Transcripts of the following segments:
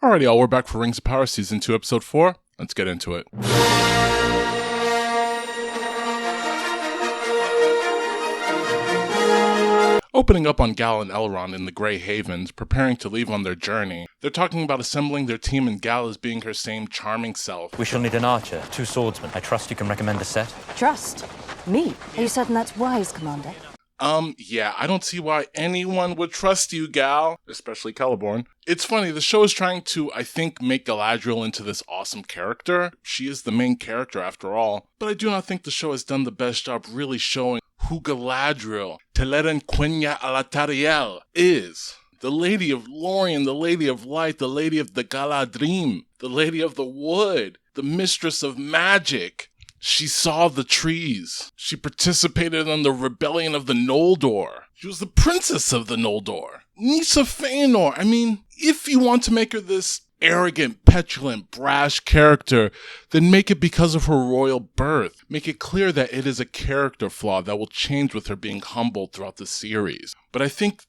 Alrighty, y'all, we're back for Rings of Power Season 2, Episode 4. Let's get into it. Opening up on Gal and Elrond in the Grey Havens, preparing to leave on their journey. They're talking about assembling their team and Gal as being her same charming self. We shall need an archer, 2 swordsmen. I trust you can recommend a set? Trust? Me? Are you certain that's wise, Commander? Yeah, I don't see why anyone would trust you, Gal. Especially Celeborn. It's funny, the show is trying to, I think, make Galadriel into this awesome character. She is the main character after all. But I do not think the show has done the best job really showing who Galadriel, Teleren Quenya Alatariel, is. The Lady of Lorien, the Lady of Light, the Lady of the Galadrim, the Lady of the Wood, the Mistress of Magic. She saw the trees. She participated in the rebellion of the Noldor. She was the princess of the Noldor. Nysa Fëanor. I mean, if you want to make her this arrogant, petulant, brash character, then make it because of her royal birth. Make it clear that it is a character flaw that will change with her being humbled throughout the series. But I think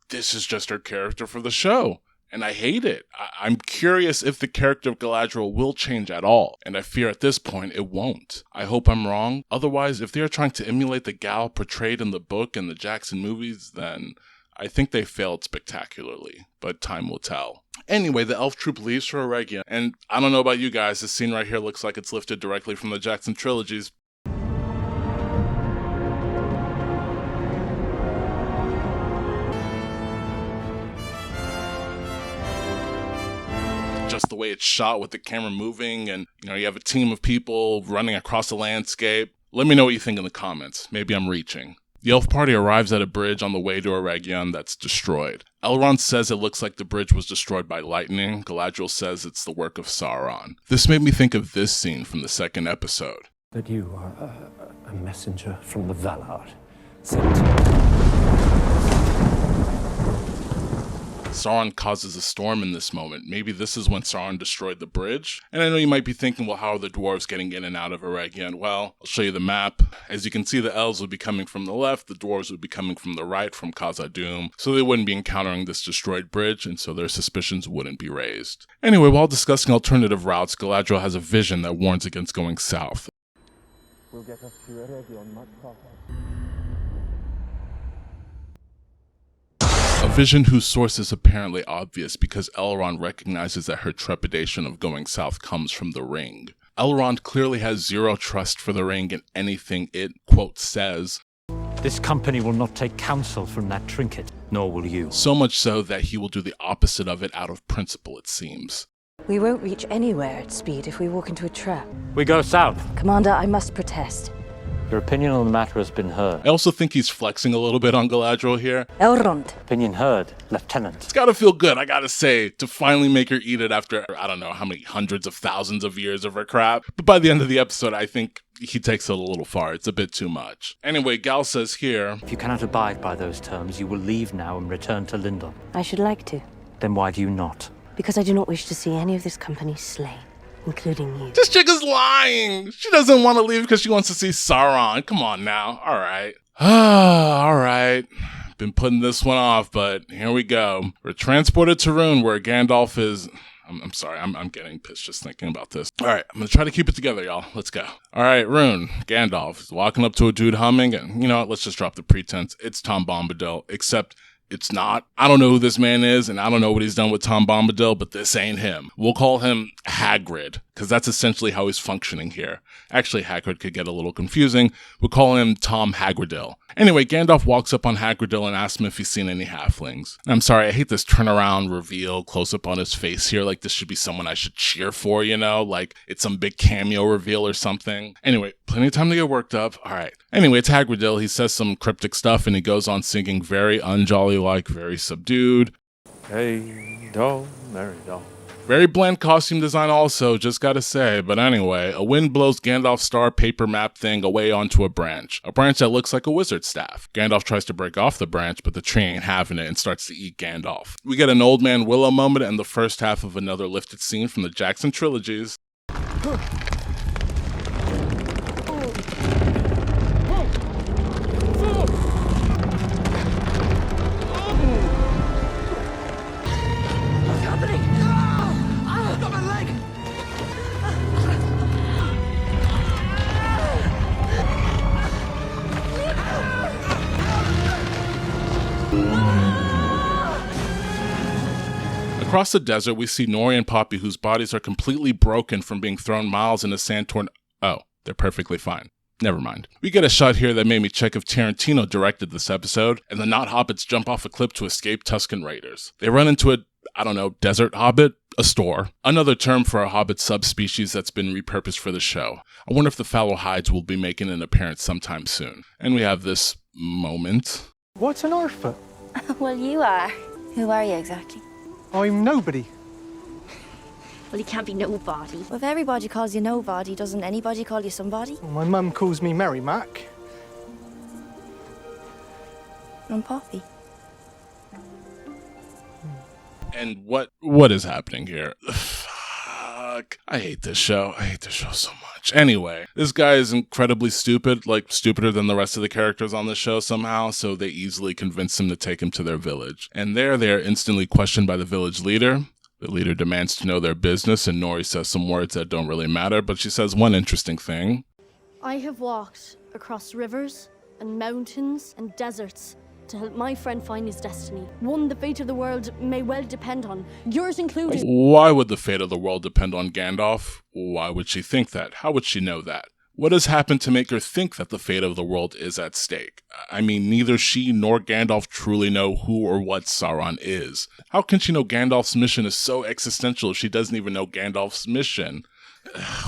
this is just her character for the show. And I hate it. I'm curious if the character of Galadriel will change at all, and I fear at this point it won't. I hope I'm wrong. Otherwise, if they are trying to emulate the Gal portrayed in the book and the Jackson movies, then I think they failed spectacularly, but time will tell. Anyway, the elf troop leaves for Eregia, and I don't know about you guys, this scene right here looks like it's lifted directly from the Jackson trilogies. Just the way it's shot with the camera moving, and you have a team of people running across the landscape. Let me know what you think in the comments. Maybe I'm reaching. The elf party arrives at a bridge on the way to Eregion that's destroyed. Elrond says it looks like the bridge was destroyed by lightning. Galadriel says it's the work of Sauron. This made me think of this scene from the second episode. That you are a messenger from the Valar, sent Sauron causes a storm in this moment. Maybe this is when Sauron destroyed the bridge. And I know you might be thinking, well, how are the dwarves getting in and out of Eregion? Well, I'll show you the map. As you can see, the elves would be coming from the left, the dwarves would be coming from the right, from Khazad-dûm. So they wouldn't be encountering this destroyed bridge, and so their suspicions wouldn't be raised. Anyway, while discussing alternative routes, Galadriel has a vision that warns against going south. will get us to Eregion much faster. A vision whose source is apparently obvious because Elrond recognizes that her trepidation of going south comes from the ring. Elrond clearly has zero trust for the ring and anything it, quote, says. This company will not take counsel from that trinket, nor will you. So much so that he will do the opposite of it out of principle, it seems. We won't reach anywhere at speed if we walk into a trap. We go south. Commander, I must protest. Your opinion on the matter has been heard. I also think he's flexing a little bit on Galadriel here. Elrond. Opinion heard, Lieutenant. It's gotta feel good, I gotta say, to finally make her eat it after, I don't know how many hundreds of thousands of years of her crap. But by the end of the episode, I think he takes it a little far. It's a bit too much. Anyway, Gal says here, If you cannot abide by those terms, you will leave now and return to Lindon. I should like to. Then why do you not? Because I do not wish to see any of this company slain, including you. this chick is lying. She doesn't want to leave because she wants to see Sauron. Come on now. All right. All right. Been putting this one off, but here we go. We're transported to Rhûn where Gandalf is... I'm sorry, I'm getting pissed just thinking about this. All right, I'm going to try to keep it together, y'all. Let's go. All right, Rhûn, Gandalf is walking up to a dude humming, and you know what? Let's just drop the pretense. It's Tom Bombadil, except it's not. I don't know who this man is, and I don't know what he's done with Tom Bombadil, but this ain't him. We'll call him Hagrid, because that's essentially how he's functioning here. Actually, Hagrid could get a little confusing. We'll call him Tom Hagridil. Anyway, Gandalf walks up on Hagridil and asks him if he's seen any halflings. And I'm sorry, I hate this turnaround reveal close up on his face here. Like, this should be someone I should cheer for, you know? Like, it's some big cameo reveal or something. Anyway, plenty of time to get worked up. All right. Anyway, it's Hagridil. He says some cryptic stuff, and he goes on singing very unjolly-like, very subdued. Hey, doll, merry doll. Very bland costume design also, just gotta say. But anyway, a wind blows Gandalf's star paper map thing away onto a branch that looks like a wizard's staff. Gandalf tries to break off the branch, but the tree ain't having it and starts to eat Gandalf. We get an Old Man Willow moment and the first half of another lifted scene from the Jackson trilogies. Across the desert, we see Nori and Poppy, whose bodies are completely broken from being thrown miles in a sand-torn... Oh, they're perfectly fine. Never mind. We get a shot here that made me check if Tarantino directed this episode, and the not hobbits jump off a cliff to escape Tusken Raiders. They run into a, I don't know, desert hobbit? A store. Another term for a hobbit subspecies that's been repurposed for the show. I wonder if the fallow hides will be making an appearance sometime soon. And we have this moment. What's an orphan? Well, you are. Who are you exactly? I'm nobody. Well, you can't be nobody. Well, if everybody calls you nobody, doesn't anybody call you somebody? Well, my mum calls me Mary Mac. I'm Poppy. And what is happening here? Fuck. I hate this show. I hate this show so much. Anyway, this guy is incredibly stupid, like stupider than the rest of the characters on the show somehow, so they easily convince him to take him to their village. And there they are instantly questioned by the village leader. The leader demands to know their business, and Nori says some words that don't really matter, but she says one interesting thing. I have walked across rivers and mountains and deserts to help my friend find his destiny. One the fate of the world may well depend on, yours included. Why would the fate of the world depend on Gandalf? Why would she think that? How would she know that? What has happened to make her think that the fate of the world is at stake? I mean, neither she nor Gandalf truly know who or what Sauron is. How can she know Gandalf's mission is so existential if she doesn't even know Gandalf's mission?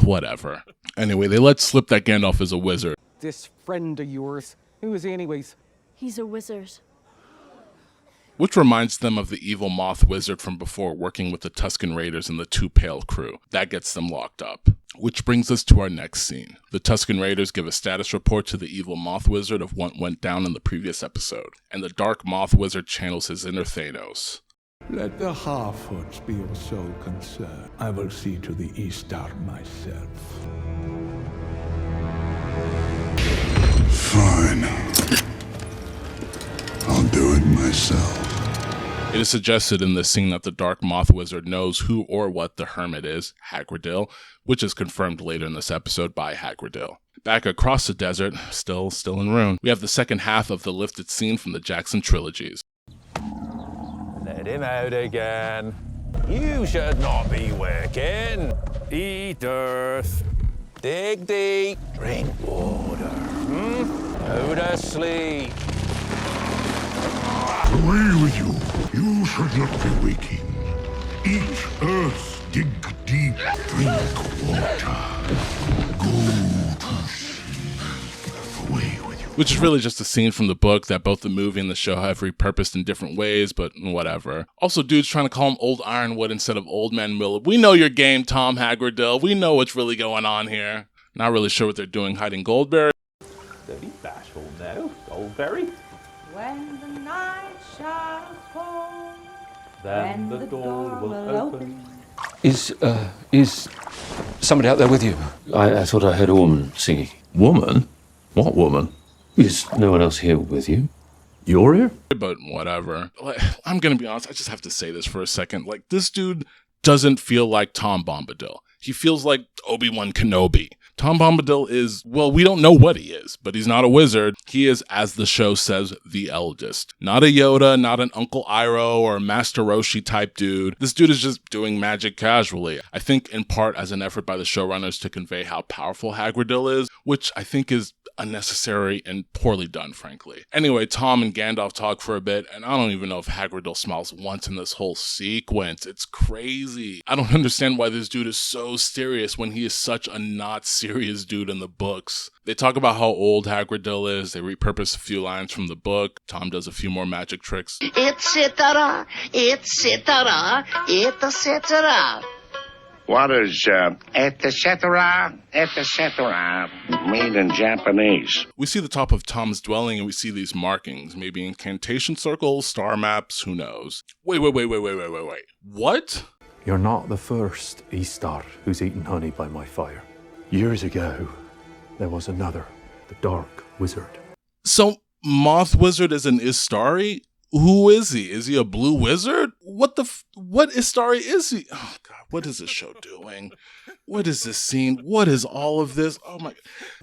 Whatever. Anyway, they let slip that Gandalf is a wizard. This friend of yours, who is he anyways? He's a wizard. Which reminds them of the evil moth wizard from before, working with the Tusken Raiders and the Two Pale crew. That gets them locked up. Which brings us to our next scene. The Tusken Raiders give a status report to the evil moth wizard of what went down in the previous episode, and the dark moth wizard channels his inner Thanos. Let the Harfoots be your sole concern. I will see to the Eastar myself. Fine. I'll do it myself. It is suggested in this scene that the Dark Moth Wizard knows who or what the Hermit is, Hagridil, which is confirmed later in this episode by Hagridil. Back across the desert, still in ruin, we have the second half of the lifted scene from the Jackson trilogies. Let him out again. You should not be working. Eat earth. Dig deep. Drink water. Go to sleep. Away with you. You should not be waking. Eat earth, dig deep, drink water. Go to sleep. Away with you. Which is really just a scene from the book that both the movie and the show have repurposed in different ways, but whatever. Also, dude's trying to call him Old Ironwood instead of Old Man Miller. We know your game, Tom Hagridil. We know what's really going on here. Not really sure what they're doing hiding Goldberry. Don't be bashful now, Goldberry. When the night shall fall, Then the door will open. Is somebody out there with you? I thought I heard a woman singing. Woman? What woman? Is no one else here with you? You're here? But whatever. I'm gonna be honest, I just have to say this for a second. Like, this dude doesn't feel like Tom Bombadil. He feels like Obi-Wan Kenobi. Tom Bombadil is, well, we don't know what he is, but he's not a wizard. He is, as the show says, the eldest. Not a Yoda, not an Uncle Iroh or a Master Roshi type dude. This dude is just doing magic casually. I think in part as an effort by the showrunners to convey how powerful Hagridil is, which I think is unnecessary and poorly done, frankly. Anyway, Tom and Gandalf talk for a bit, and I don't even know if Hagridil smiles once in this whole sequence. It's crazy. I don't understand why this dude is so serious when he is such a not serious dude in the books. They talk about how old Hagridil is. They repurpose a few lines from the book. Tom does a few more magic tricks. Etc. Etc. Etc. What is etc. etc. mean in Japanese? We see the top of Tom's dwelling and we see these markings. Maybe incantation circles, star maps, who knows. Wait. What? You're not the first Eastar who's eaten honey by my fire. Years ago, there was another, the Dark Wizard. So, Moth Wizard is an Istari? Who is he? Is he a blue wizard? What Istari is he? Oh God, what is this show doing? What is this scene? What is all of this? Oh my.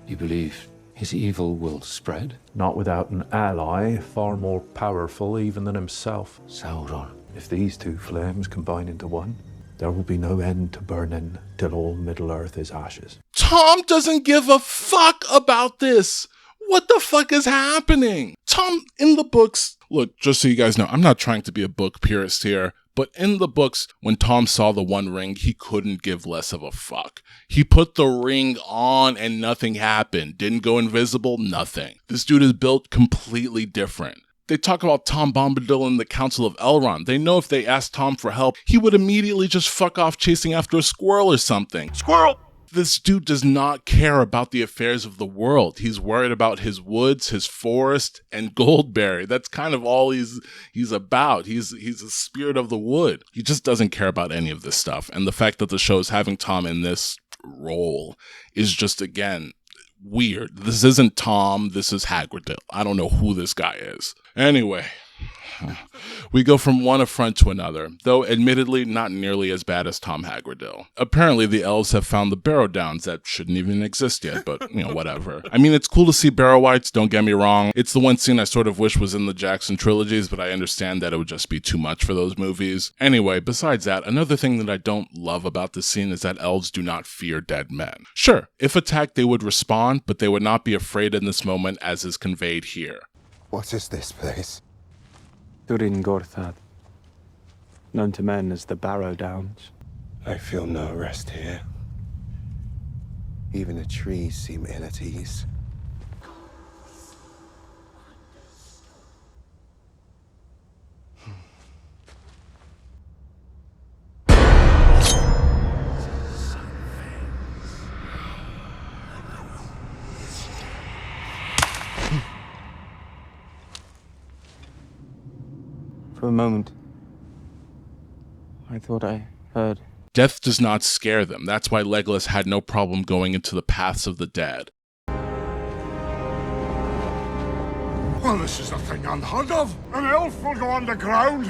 You believe his evil will spread? Not without an ally far more powerful even than himself. Sauron. If these two flames combine into one, there will be no end to burning till all Middle-earth is ashes. Tom doesn't give a fuck about this. What the fuck is happening? Tom, in the books, look, just so you guys know, I'm not trying to be a book purist here, but in the books, when Tom saw the One Ring, he couldn't give less of a fuck. He put the ring on and nothing happened. Didn't go invisible, nothing. This dude is built completely different. They talk about Tom Bombadil in the Council of Elrond. They know if they asked Tom for help, he would immediately just fuck off chasing after a squirrel or something. Squirrel! This dude does not care about the affairs of the world. He's worried about his woods, his forest, and Goldberry. That's kind of all he's about. He's a spirit of the wood. He just doesn't care about any of this stuff. And the fact that the show is having Tom in this role is just, again, weird. This isn't Tom. This is Hagridell. I don't know who this guy is. Anyway, we go from one affront to another, though admittedly not nearly as bad as Tom Hagridell. Apparently the elves have found the Barrow Downs that shouldn't even exist yet, but, you know, whatever. I mean, it's cool to see Barrow Wights, don't get me wrong. It's the one scene I sort of wish was in the Jackson trilogies, but I understand that it would just be too much for those movies. Anyway, besides that, another thing that I don't love about this scene is that elves do not fear dead men. Sure, if attacked they would respond, but they would not be afraid in this moment as is conveyed here. What is this place? Durin Gorthad, known to men as the Barrow Downs. I feel no rest here. Even the trees seem ill at ease. For a moment, I thought I heard. Death does not scare them. That's why Legolas had no problem going into the paths of the dead. Well, this is a thing unheard of. An elf will go underground.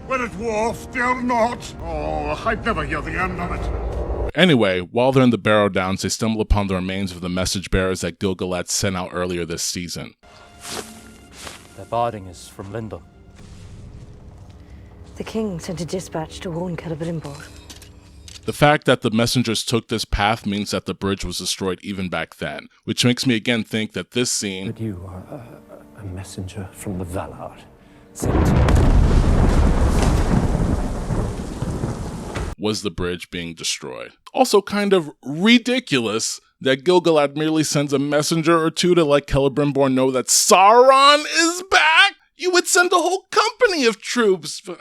When a dwarf dare not. Oh, I'd never hear the end of it. Anyway, while they're in the Barrow Downs, they stumble upon the remains of the message bearers that Gil-galad sent out earlier this season. Their barding is from Lindon. The king sent a dispatch to warn Celebrimbor. The fact that the messengers took this path means that the bridge was destroyed even back then, which makes me again think that this scene... But you are a messenger from the Valar, was the bridge being destroyed. Also kind of ridiculous that Gil-galad merely sends a messenger or two to let Celebrimbor know that Sauron is back! You would send a whole company of troops, but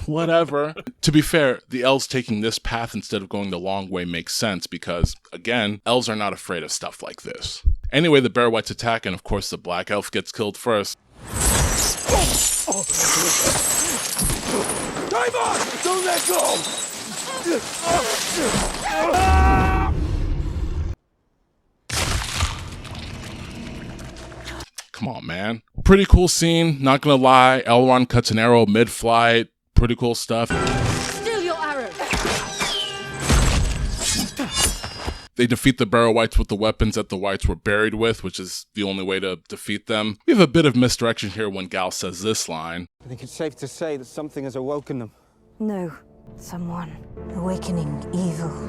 whatever. To be fair, the elves taking this path instead of going the long way makes sense because, again, elves are not afraid of stuff like this. Anyway, the Barrow Wights attack, and of course the Black Elf gets killed first. Dive on! Don't let go! Come on, man. Pretty cool scene, not gonna lie. Elrond cuts an arrow mid-flight. Pretty cool stuff. Still your arrow! They defeat the Barrow Wights with the weapons that the Wights were buried with, which is the only way to defeat them. We have a bit of misdirection here when Gal says this line. I think it's safe to say that something has awoken them. No, someone awakening evil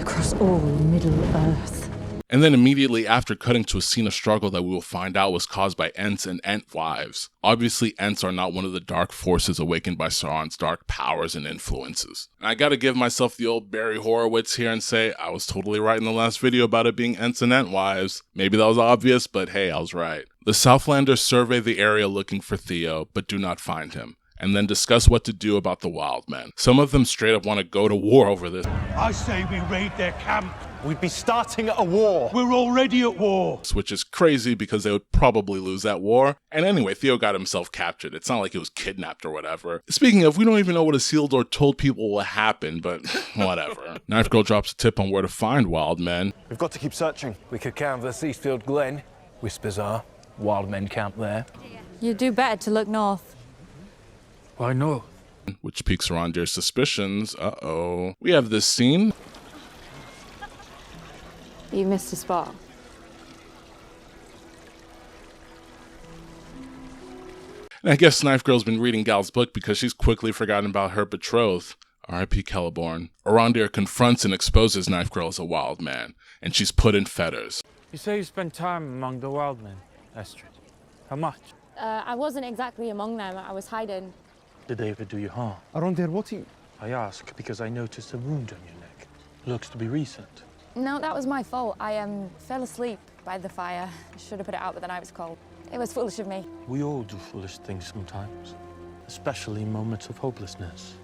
across all Middle-earth. And then immediately after cutting to a scene of struggle that we will find out was caused by Ents and Ent wives. Obviously, Ents are not one of the dark forces awakened by Sauron's dark powers and influences. And I gotta give myself the old Barry Horowitz here and say, I was totally right in the last video about it being Ents and Ent wives. Maybe that was obvious, but hey, I was right. The Southlanders survey the area looking for Theo, but do not find him, and then discuss what to do about the wild men. Some of them straight up want to go to war over this. I say we raid their camp. We'd be starting a war. We're already at war. Which is crazy because they would probably lose that war. And anyway, Theo got himself captured. It's not like he was kidnapped or whatever. Speaking of, we don't even know what Isildur told people will happen, but whatever. Knife Girl drops a tip on where to find wild men. We've got to keep searching. We could canvass Eastfield Glen. Whispers are wild men camp there. You'd do better to look north. Why no? Which piques Arondir's suspicions. Uh-oh. We have this scene. You missed a spot. And I guess Knife Girl's been reading Gal's book because she's quickly forgotten about her betrothed. R.I.P. Celeborn. Arondir confronts and exposes Knife Girl as a wild man, and she's put in fetters. You say you spent time among the wild men, Estrid. How much? I wasn't exactly among them. I was hiding. Did they ever do you harm? Arondir, what are you... I ask because I noticed a wound on your neck. Looks to be recent. No, that was my fault. I fell asleep by the fire. I should have put it out, but then I was cold. It was foolish of me. We all do foolish things sometimes, especially in moments of hopelessness.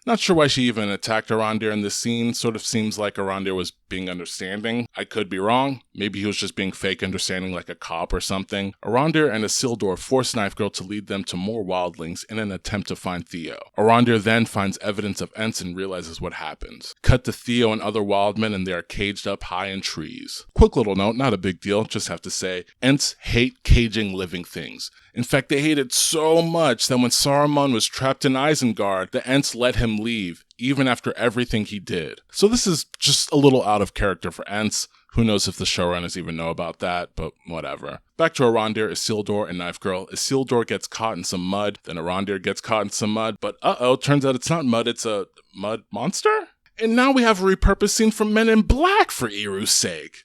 Not sure why she even attacked Arondir in this scene. Sort of seems like Arondir was being understanding. I could be wrong. Maybe he was just being fake understanding like a cop or something. Arondir and Isildur force Knife Girl to lead them to more wildlings in an attempt to find Theo. Arondir then finds evidence of Ents and realizes what happens. Cut to Theo and other wildmen, and they are caged up high in trees. Quick little note, not a big deal, just have to say, Ents hate caging living things. In fact, they hate it so much that when Saruman was trapped in Isengard, the Ents let him leave, even after everything he did. So this is just a little out of character for Ents. Who knows if the showrunners even know about that, but whatever. Back to Arondir, Isildur, and Knife Girl. Isildur gets caught in some mud, then Arondir gets caught in some mud, but turns out it's not mud, it's a mud monster? And now we have a repurposed scene from Men in Black for Iru's sake.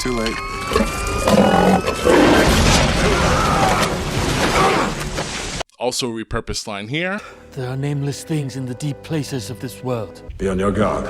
Too late. Also a repurposed line here. There are nameless things in the deep places of this world. Be on your guard.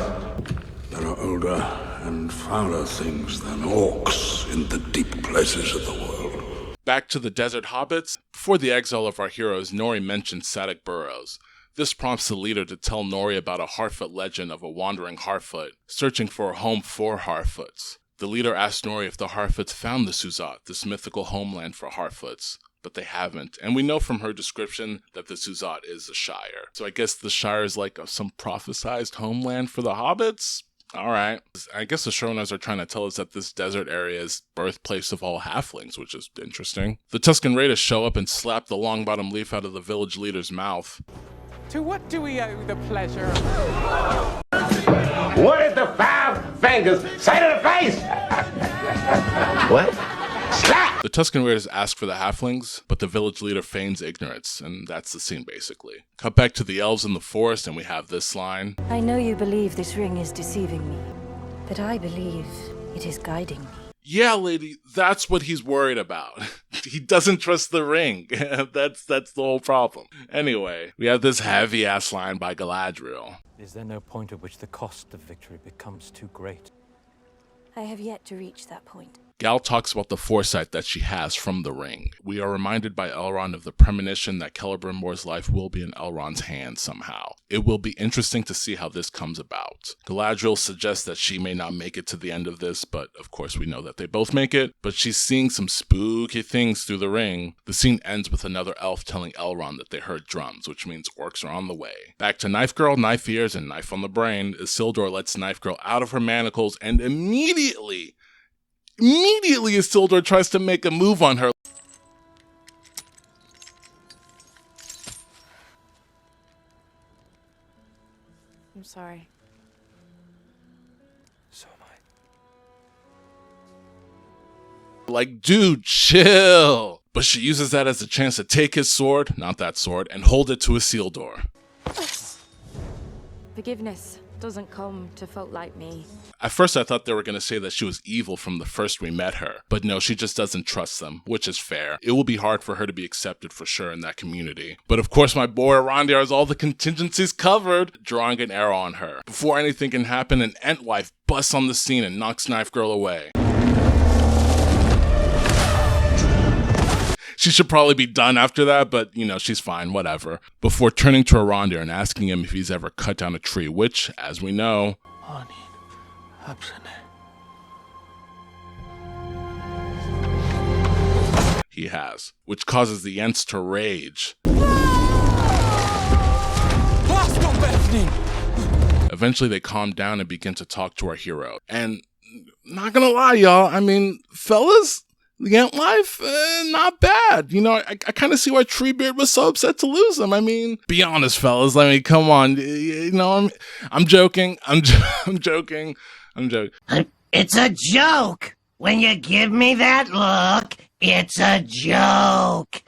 There are older and fouler things than orcs in the deep places of the world. Back to the desert hobbits. Before the exile of our heroes, Nori mentions Sadik Burrows. This prompts the leader to tell Nori about a Harfoot legend of a wandering Harfoot, searching for a home for Harfoots. The leader asks Nori if the Harfoots found the Suzat, this mythical homeland for Harfoots, but they haven't. And we know from her description that the Suzat is the Shire. So I guess the Shire is like some prophesized homeland for the hobbits? Alright. I guess the showrunners are trying to tell us that this desert area is birthplace of all halflings, which is interesting. The Tusken Raiders show up and slap the long-bottom leaf out of the village leader's mouth. To what do we owe the pleasure? What did the five fingers say to the face? What? Slap! The Tusken Raiders ask for the halflings, but the village leader feigns ignorance, and that's the scene basically. Cut back to the elves in the forest, and we have this line. I know you believe this ring is deceiving me, but I believe it is guiding me. Yeah, lady, that's what he's worried about. He doesn't trust the ring. That's the whole problem. Anyway, we have this heavy-ass line by Galadriel. Is there no point at which the cost of victory becomes too great? I have yet to reach that point. Gal talks about the foresight that she has from the ring. We are reminded by Elrond of the premonition that Celebrimbor's life will be in Elrond's hands somehow. It will be interesting to see how this comes about. Galadriel suggests that she may not make it to the end of this, but of course we know that they both make it. But she's seeing some spooky things through the ring. The scene ends with another elf telling Elrond that they heard drums, which means orcs are on the way. Back to Knife Girl, Knife Ears, and Knife on the Brain. Isildur lets Knife Girl out of her manacles, and immediately Isildur tries to make a move on her. I'm sorry. So am I. Like, dude, chill. But she uses that as a chance to take his sword, not that sword, and hold it to Isildur. Forgiveness doesn't come to folk like me. At first I thought they were going to say that she was evil from the first we met her, but no, she just doesn't trust them, which is fair. It will be hard for her to be accepted for sure in that community. But of course my boy Arondir has all the contingencies covered, drawing an arrow on her. Before anything can happen, an Entwife busts on the scene and knocks Knife Girl away. She should probably be done after that, but, you know, she's fine, whatever. Before turning to Arondir and asking him if he's ever cut down a tree, which, as we know, he has, which causes the Ents to rage. Eventually they calm down and begin to talk to our hero. And not gonna lie, y'all. I mean, fellas, the ant life, not bad. You know, I kind of see why Treebeard was so upset to lose him. I mean, be honest, fellas. I mean, come on. You know, I'm joking. I'm joking. It's a joke. When you give me that look, it's a joke.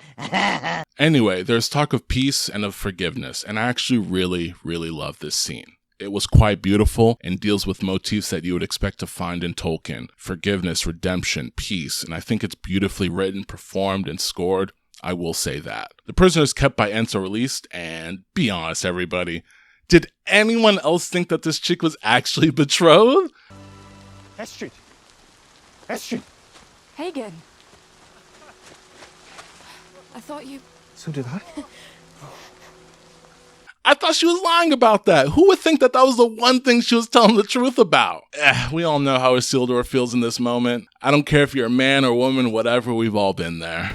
Anyway, there's talk of peace and of forgiveness, and I actually really, really love this scene. It was quite beautiful and deals with motifs that you would expect to find in Tolkien. Forgiveness, redemption, peace, and I think it's beautifully written, performed, and scored. I will say that. The prisoner is kept by Ents are released, and be honest, everybody, did anyone else think that this chick was actually betrothed? Estrid! Hagen. I thought you... So did I. I thought she was lying about that. Who would think that that was the one thing she was telling the truth about? We all know how Isildur feels in this moment. I don't care if you're a man or woman, whatever, we've all been there.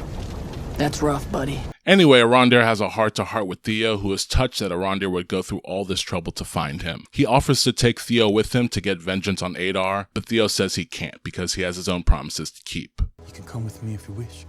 That's rough, buddy. Anyway, Arondir has a heart-to-heart with Theo, who is touched that Arondir would go through all this trouble to find him. He offers to take Theo with him to get vengeance on Adar, but Theo says he can't because he has his own promises to keep. You can come with me if you wish.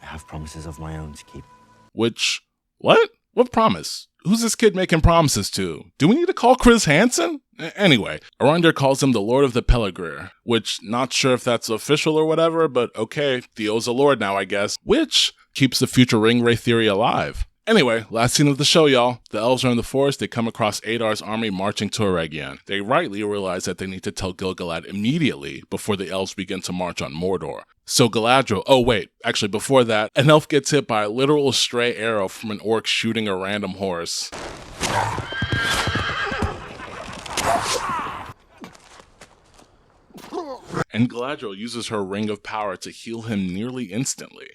I have promises of my own to keep. Which... what? What promise? Who's this kid making promises to? Do we need to call Chris Hansen? Anyway, Arondir calls him the Lord of the Pelargir, which, not sure if that's official or whatever, but okay, Theo's a lord now, I guess, which keeps the future Ringwraith theory alive. Anyway, last scene of the show, y'all. The elves are in the forest. They come across Adar's army marching to Eregion. They rightly realize that they need to tell Gil-galad immediately before the elves begin to march on Mordor. So Galadriel, oh wait, actually before that, an elf gets hit by a literal stray arrow from an orc shooting a random horse. And Galadriel uses her ring of power to heal him nearly instantly,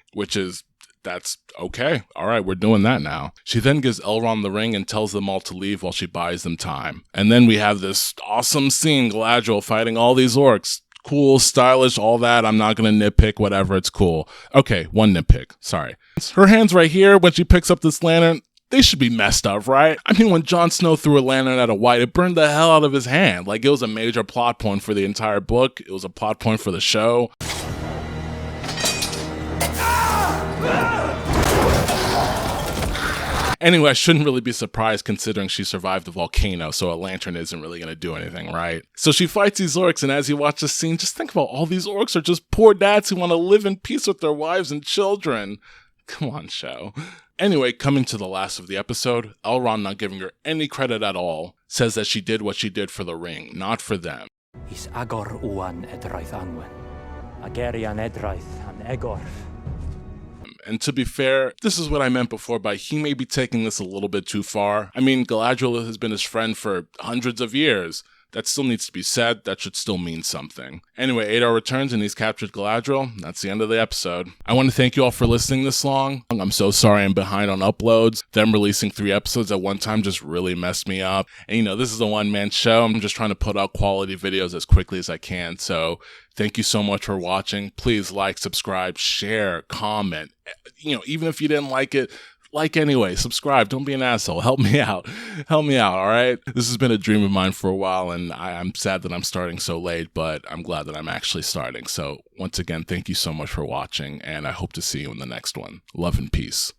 that's okay. All right, we're doing that now. She then gives Elrond the ring and tells them all to leave while she buys them time. And then we have this awesome scene, Galadriel fighting all these orcs. Cool, stylish, all that. I'm not going to nitpick, whatever, it's cool. Okay, one nitpick, sorry. Her hands right here when she picks up this lantern, they should be messed up, right? I mean, when Jon Snow threw a lantern at a white, it burned the hell out of his hand. Like, it was a major plot point for the entire book. It was a plot point for the show. Anyway, I shouldn't really be surprised considering she survived the volcano, so a lantern isn't really going to do anything, right? So she fights these orcs, and as you watch this scene, just think about all these orcs are just poor dads who want to live in peace with their wives and children. Come on, show. Anyway, coming to the last of the episode, Elrond, not giving her any credit at all, says that she did what she did for the ring, not for them. Is Agor uan edraith angwen, Agerian edraith an Egor. And to be fair, this is what I meant before by he may be taking this a little bit too far. I mean, Galadriel has been his friend for hundreds of years. That still needs to be said. That should still mean something. Anyway, Adar returns and he's captured Galadriel. That's the end of the episode. I want to thank you all for listening this long. I'm so sorry I'm behind on uploads. Them releasing 3 episodes at one time just really messed me up. And you know, this is a one-man show. I'm just trying to put out quality videos as quickly as I can. So thank you so much for watching. Please like, subscribe, share, comment. You know, even if you didn't like it, like anyway, subscribe, don't be an asshole, help me out, all right? This has been a dream of mine for a while, and I'm sad that I'm starting so late, but I'm glad that I'm actually starting. So once again, thank you so much for watching, and I hope to see you in the next one. Love and peace.